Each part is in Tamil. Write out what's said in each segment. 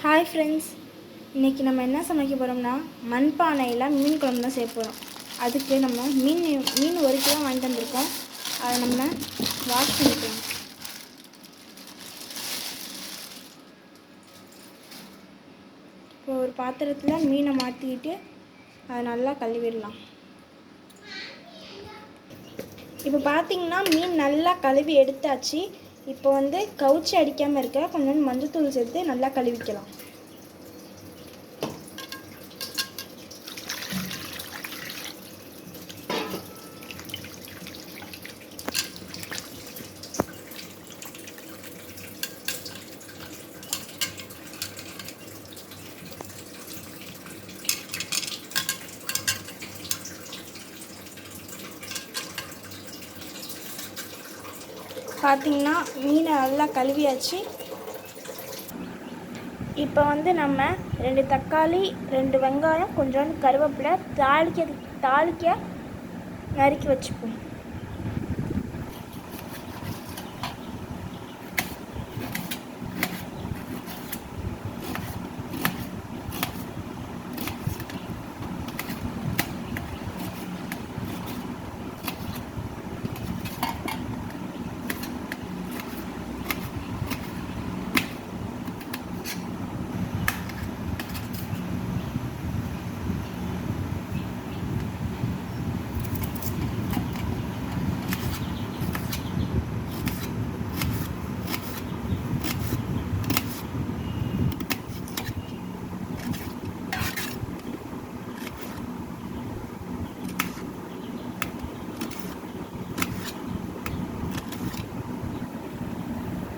ஹாய் ஃப்ரெண்ட்ஸ், இன்றைக்கி நம்ம என்ன சமைக்க போகிறோம்னா மண்பானையில் மீன் குழம்பு தான் செய்ய போகிறோம். அதுக்கு நம்ம மீன் 1 கிலோ வாங்கிட்டு வந்திருக்கோம். அதை நம்ம வாஷ் பண்ணிக்கலாம். இப்போ ஒரு பாத்திரத்தில் மீனை மாற்றிக்கிட்டு அதை நல்லா கழுவிடலாம். இப்போ பார்த்திங்கன்னா மீன் நல்லா கழுவி எடுத்தாச்சு. இப்போ கவுச்சி அடிக்காமல் இருக்க கொஞ்சம் மஞ்சள்தூள் சேர்த்து நல்லா கழுவிக்கலாம். பார்த்திங்கன்னா மீனை நல்லா கழுவியாச்சு. இப்போ நம்ம 2 தக்காளி, 2 வெங்காயம், கொஞ்சோண்டு கருவேப்பிலை தாளிக்க நறுக்கி வச்சுப்போம்.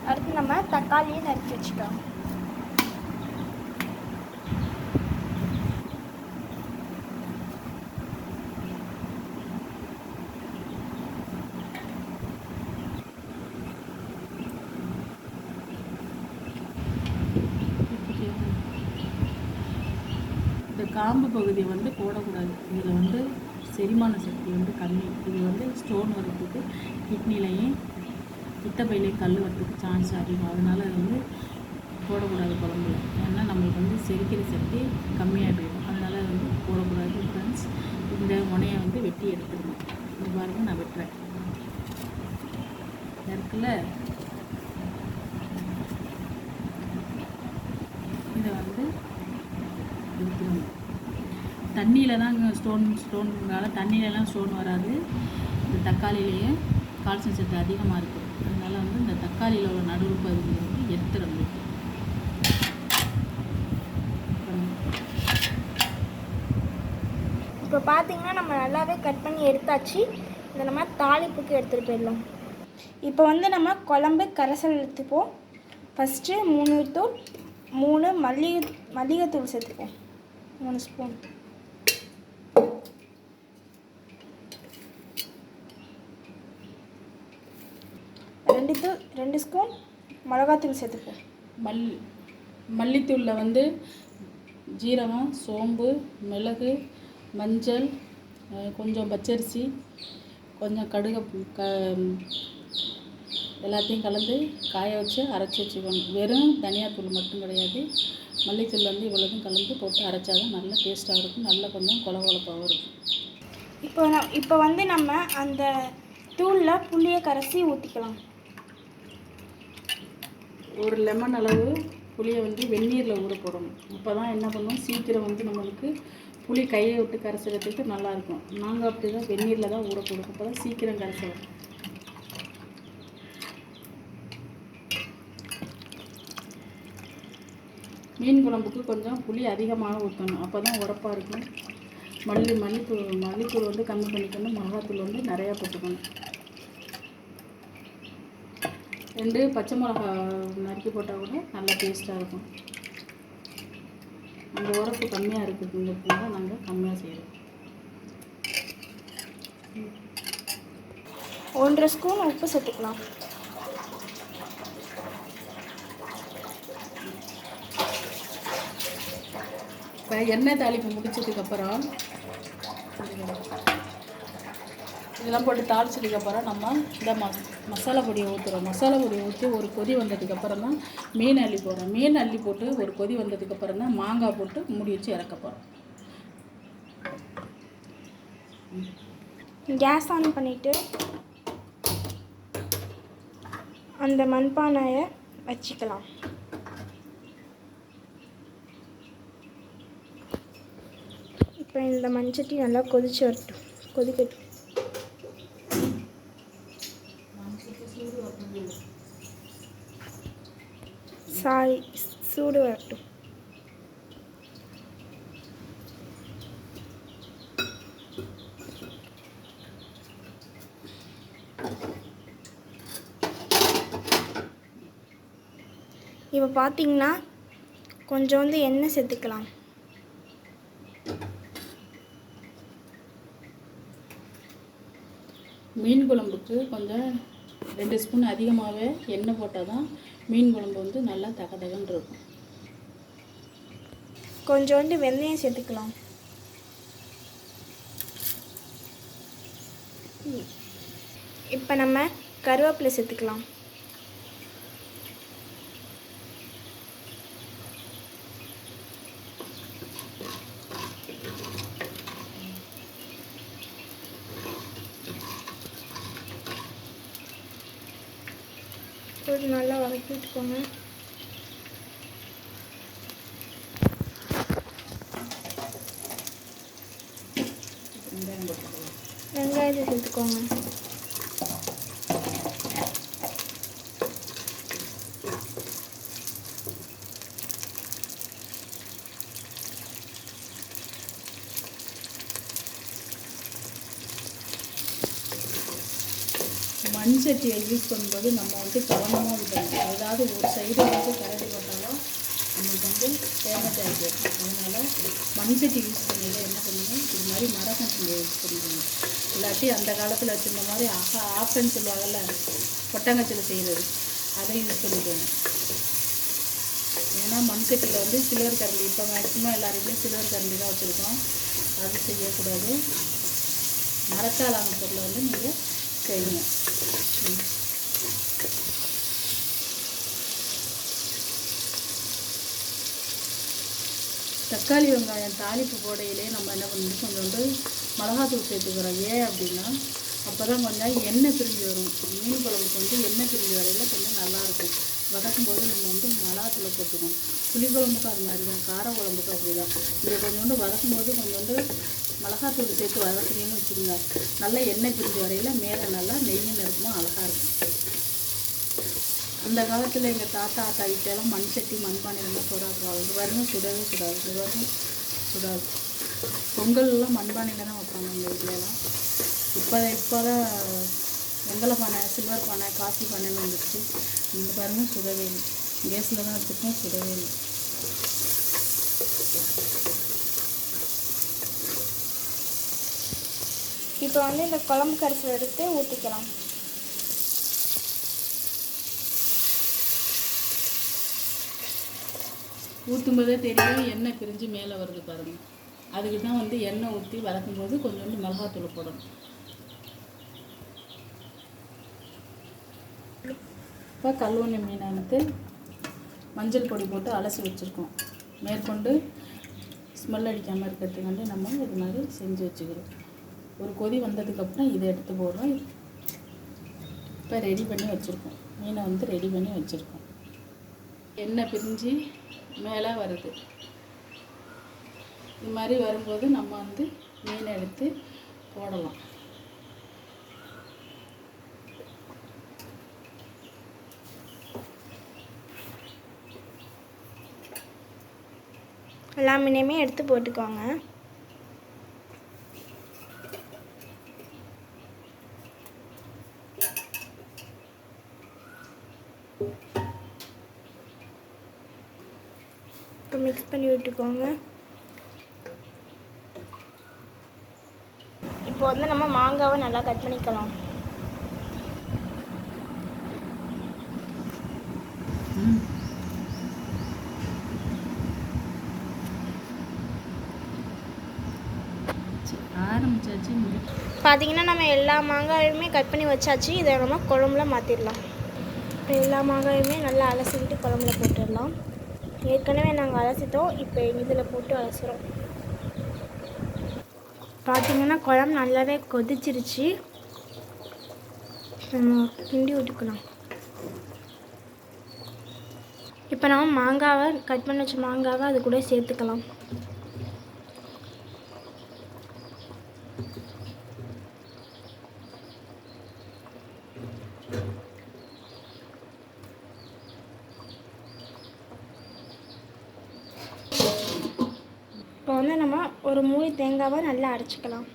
அடுத்து நம்ம தக்காளியை நறுக்கி வச்சுக்கலாம். இந்த காம்பு பகுதியை போடக்கூடாது. இதில் செரிமான சக்தி கம்மி. இது ஸ்டோன் வரதுக்கு, கிட்னிலையும் பித்தப்பையிலையும் கல் வரதுக்கு சான்ஸ் அதிகம். அதனால் அது போடக்கூடாது குழம்புல. ஏன்னா நம்மளுக்கு செரிக்கிற சக்தி கம்மியாக போயிடும். அதனால் போடக்கூடாது ஃப்ரெண்ட்ஸ். இந்த முனையை வெட்டி எடுத்துக்கணும். இது பாருங்க, நான் வெட்டுறேன். இருக்குல்ல, இதை எடுத்துக்கணும். தண்ணியில் தான் ஸ்டோன்னால தண்ணியிலலாம் ஸ்டோன் வராது. இந்த தக்காளியிலேயே கால்சியம் சத்து அதிகமாக இருக்குது. அதனால் இந்த தக்காளியில் உள்ள நடுவு பகுதியை எடுத்துடணும். இப்போ பார்த்திங்கன்னா நம்ம நல்லாவே கட் பண்ணி எடுத்தாச்சு. இதை நம்ம தாளிப்புக்கு எடுத்துகிட்டு போயிடலாம். இப்போ நம்ம குழம்பு கரைசல் எடுத்துப்போம். ஃபஸ்ட்டு 3 மல்லிகைத்தூள் சேர்த்துப்போம். 3 ஸ்பூன். 2 ஸ்பூன் மிளகாத்தூள் சேர்த்துப்போம். மல்லித்தூளில் ஜீரகம், சோம்பு, மிளகு, மஞ்சள், கொஞ்சம் பச்சரிசி, கொஞ்சம் கடுகு எல்லாத்தையும் கலந்து காய வச்சு அரைச்சி வச்சுக்கணும். வெறும் தனியாத்தூள் மட்டும் கிடையாது. மல்லித்தூள் இவ்வளோதும் கலந்து போட்டு அரைச்சா தான் நல்லா டேஸ்ட்டாக இருக்கும். நல்லா கொஞ்சம் கொலகொலப்பாகவும் இருக்கும். இப்போ நம்ம அந்த தூளில் புளியை கரைச்சி ஊற்றிக்கலாம். ஒரு லெமன் அளவு புளியை வெந்நீரில் ஊற போடணும். அப்போ தான் என்ன பண்ணும், சீக்கிரம் நம்மளுக்கு புளி கையை விட்டு கரைச்சிறதுக்கு நல்லாயிருக்கும். நாங்கள் அப்படி தான் வெந்நீரில் தான் ஊற போடுவோம். அப்போ தான் சீக்கிரம் கரைச்சிடும். மீன் குழம்புக்கு கொஞ்சம் புளி அதிகமாக ஊற்றணும். அப்போ தான் உரப்பாக இருக்கும். மல்லித்தூள் கம்மி பண்ணிக்கணும். மிளகாத்தூள் நிறையா போட்டுக்கணும். 2 பச்சை மிளகா நறுக்கி போட்டால் கூட நல்லா டேஸ்ட்டாக இருக்கும். அந்த உரப்பு கம்மியாக இருக்குதுங்கிறதுனால நாங்கள் கம்மியாக செய்கிறோம். 1.5 ஸ்பூன் உப்பு சேர்த்துக்கலாம். இப்போ எண்ணெய் தாளிப்பு முடிச்சதுக்கப்புறம் இதெல்லாம் போட்டு தாளிச்சதுக்கப்புறம் நம்ம இந்த மசாலா பொடியை ஊற்றுறோம். மசாலா பொடியை ஊற்றி ஒரு கொதி வந்ததுக்கப்புறம் தான் மீன் அள்ளி போடுறோம். மீன் அள்ளி போட்டு ஒரு கொதி வந்ததுக்கப்புறம் தான் மாங்காய் போட்டு மூடி வச்சு இறக்க போகிறோம். கேஸ் ஆன் பண்ணிவிட்டு அந்த மண்பானையை வச்சுக்கலாம். இப்போ இந்த மண்சட்டி நல்லா கொதிச்சு வரட்டும், கொதிக்கட்டும். சூடு வரட்டும். இப்போ பார்த்தீங்கன்னா கொஞ்சோண்டு எண்ணெய் சேர்த்துக்கலாம். மீன் குழம்புக்கு கொஞ்சம் 2 ஸ்பூன் அதிகமாகவே எண்ணெய் போட்டால் தான் மீன் குழம்பு வந்து நல்லா தகதகன்னு இருக்கும். கொஞ்சோண்டு வெந்தயம் சேர்த்துக்கலாம். இப்போ நம்ம கருவேப்பிலை சேர்த்துக்கலாம். கொஞ்சம் நல்லா வதக்கி விட்டுக்கோங்க. வெங்காயத்தை சேர்த்துக்கோங்க. மண் சட்டியை யூஸ் பண்ணும்போது நம்ம வந்து கவனமாக விடணும். ஏதாவது ஒரு சைடு வந்து கரடி போட்டாலும் நம்மளுக்கு வந்து டேமேஜ் ஆகிடும். அதனால் மண் சட்டி யூஸ் பண்ணியில் என்ன பண்ணுங்க, இது மாதிரி மரக்கட்டியை யூஸ் பண்ணிக்கோங்க. இல்லாட்டி அந்த காலத்தில் வச்சுருந்த மாதிரி ஆப்ஷன் சொல்லுவாங்கள்ல, கொட்டங்கச்சில் செய்கிறது, அதை யூஸ் பண்ணிக்கோங்க. ஏன்னா மண் சட்டியில் வந்து சில்வர் கரண்டி, இப்போ மேக்ஸிமம் எல்லாருக்குமே சில்வர் கரண்டி தான் வச்சுருக்கோம். அது செய்யக்கூடாது. மரத்தாலான பொருளை வந்து நீங்கள் செய்யுங்க. தக்காளி வெங்காயம் தாளிப்பு போடையிலே நம்ம என்ன பண்ணுறோம், கொஞ்சோண்டு மிளகாத்தூள் சேர்த்துக்கிறோம். ஏன் அப்படின்னா அப்போ தான் கொஞ்சம் எண்ணெய் பிரிஞ்சு வரும். மீன் குழம்புக்கு வந்து எண்ணெய் பிரிஞ்சு வரையில் கொஞ்சம் நல்லாயிருக்கும். வதக்கும்போது நம்ம வந்து மிளகாத்தூளை போட்டுக்கணும். புளிக்குழம்புக்கும் அது மாதிரி தான், கார குழம்புக்கும் அப்படி தான். இதை கொஞ்சோண்டு வதக்கும்போது கொஞ்சோண்டு மிளகாத்தூள் சேர்த்து வதக்குறீங்கன்னு வச்சுக்கோங்க, நல்லா எண்ணெய் பிரிஞ்சு வரையில் மேலே நல்லா நெய்யும் நெருப்புமா அழகாக இருக்கும். அந்த காலத்தில் எங்கள் தாத்தா வீட்டெல்லாம் மண் சட்டி மண்பானையிலாம் சோறாக்குவாங்க. இது வரைக்கும் சுடவே சுடாது, இது வரைக்கும் சுடாது. பொங்கல்லாம் மண்பானையில் தான் வைப்பாங்க எங்கள் வீட்டிலலாம். இப்போ தான் வெங்கல பானை, சில்வர் பானை, காஃபி பானைன்னு வந்துடுச்சு. இந்த பாருங்கள் சுடவே இல்லை. கேஸில் தான் வச்சுருக்கோம், சுடவே இல்லை. இப்போ வந்து இந்த குழம்பு கரைசல் எடுத்து ஊற்றிக்கலாம். ஊற்றும்போதே தெரியும் எண்ணெய் பிரிஞ்சு மேலே வருது பாருங்கள். அதுக்கு தான் வந்து எண்ணெய் ஊற்றி வதக்கும்போது கொஞ்சோண்டு மிளகாத்தூள் போடணும். இப்போ கல்வெண்ணெய் மீனை வந்து மஞ்சள் பொடி போட்டு அலசி வச்சுருக்கோம். மேற்கொண்டு ஸ்மெல் அடிக்காமல் இருக்கிறதுக்காண்டி நம்ம இது மாதிரி செஞ்சு வச்சுக்கிறோம். ஒரு கொதி வந்ததுக்கப்புறம் இதை எடுத்து போடுறோம். இப்போ ரெடி பண்ணி வச்சுருக்கோம். மீனை வந்து ரெடி பண்ணி வச்சுருக்கோம். எண்ணெய் பிரிஞ்சு மேலே வருது. இது மாதிரி வரும்போது நம்ம வந்து மீனை எடுத்து போடலாம். எல்லா மீனையுமே எடுத்து போட்டுக்கோங்க. இப்போ மிக்ஸ் பண்ணி விட்டுக்கோங்க. இப்போ வந்து நம்ம மாங்காவை நல்லா கட் பண்ணிக்கலாம். ஆரம்பிச்சாச்சு. பார்த்தீங்கன்னா நம்ம எல்லா மாங்காயுமே கட் பண்ணி வச்சாச்சு. இதை நம்ம குழம்புல மாற்றிடலாம். இப்போ எல்லா மாங்காயுமே நல்லா அலசிக்கிட்டு குழம்புல போட்டுடலாம். ஏற்கனவே நாங்கள் அலசிட்டோம், இப்போ இதில் போட்டு அலசுகிறோம். பார்த்திங்கன்னா குழம்பு நல்லாவே கொதிச்சிருச்சு. நம்ம கிண்டி விட்டுக்கலாம். இப்போ நம்ம மாங்காவை கட் பண்ணி வச்ச மாங்காவை அது கூட சேர்த்துக்கலாம். இப்போ வந்து நம்ம ஒரு மூடி தேங்காவை நல்லா அரைச்சிக்கலாம்.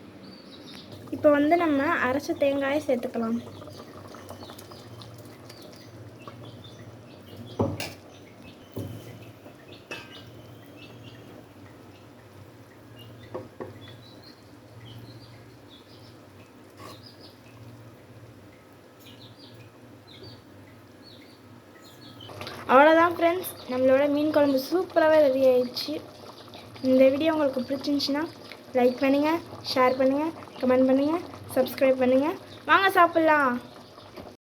இப்போ வந்து நம்ம அரைச்ச தேங்காயை சேர்த்துக்கலாம். அவ்வளோதான் ஃப்ரெண்ட்ஸ், நம்மளோட மீன் குழம்பு சூப்பராகவே ரெடி ஆயிடுச்சு. இந்த வீடியோ உங்களுக்கு பிடிச்சிருந்துச்சின்னா லைக் பண்ணுங்கள், ஷேர் பண்ணுங்கள், கமெண்ட் பண்ணுங்கள், சப்ஸ்கிரைப் பண்ணுங்கள். வாங்க சாப்பிட்லாம்.